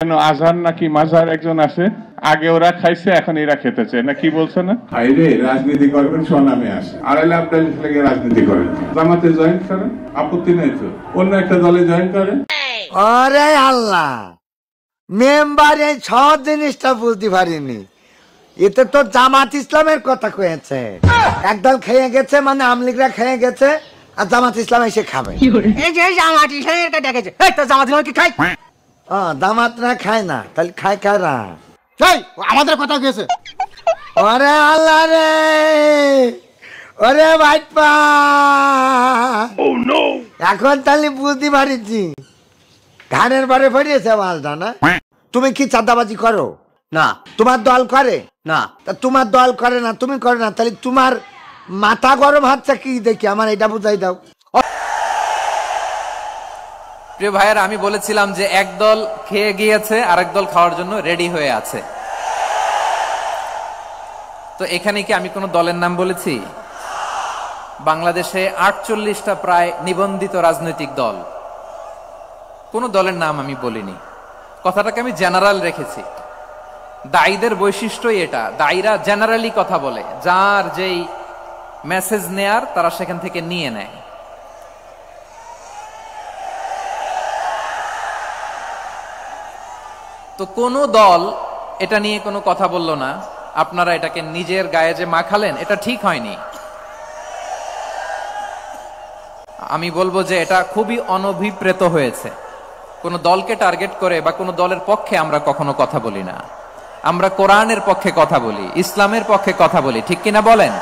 কেন আজহার নাকি মাজার একজন আছে, আগে ওরা খাইছে এখন এরা খেতে চায় না, কি বলছে না? বাইরে রাজনীতি করবেন স্বনামে আসে, আড়াইলে আপনার লেগে রাজনীতি করেন, জামাতে জয়েন করেন, আপত্তি নেই তো, অন্য একটা দলে জয়েন করেন। আরে আল্লাহ, মেম্বার এই সব জিনিসটা বুঝতে পারিনি। এতে তো জামাত ইসলামের কথা কয়েছে, একদল খেয়ে গেছে মানে আমলিগরা খেয়ে গেছে আর জামাত ইসলাম এসে খাবে। এই যে জামাত ইসলামের কথা গেছে, এই তো জামাত ইসলাম কি খায়? জামাতরা খায় না, তাহলে খায় কারা? এই আমাদের কথা গেছে। ওরে আল্লাহ রে, ওরে ভাইপা, এখন তাহলে বুঝতে পারিছি ধানের বারে ফেরিয়েছে মালটা না। তুমি কি চাঁদাবাজি করো? না। তোমার দল করে? না। তা তোমার দল করে না, তুমি করে না, তাহলে তোমার মাথা গরম হচ্ছে কি দেখি আমার এটা বুঝাই দাও। প্রিয় ভাইয়েরা, আমি বলেছিলাম যে একদল খেয়ে গিয়েছে, আরেক দল খাওয়ার জন্য রেডি হয়ে আছে। তো এখানে কি আমি কোন দলের নাম বলেছি? বাংলাদেশে 48টা প্রায় নিবন্ধিত রাজনৈতিক দল, কোন দলের নাম আমি বলিনি। কথাটাকে আমি জেনারেল রেখেছি। দায়ীদের বৈশিষ্ট্যই এটা, দায়ীরা জেনারেলি কথা বলে, যার যেই মেসেজ নেয়ার তারা সেখান থেকে নিয়ে নেয়। তো কোন দল এটা নিয়ে কোনো কথা বলল না, আপনারা এটাকে নিজের গায়ে যে মাখালেন, এটা ঠিক হয়নি। আমি বলবো যে এটা খুবই অনভিপ্রেত হয়েছে। কোন দলকে টার্গেট করে বা কোন দলের পক্ষে আমরা কখনো কথা বলি না। আমরা কোরআনের পক্ষে কথা বলি, ইসলামের পক্ষে কথা বলি, ঠিক কিনা বলেন?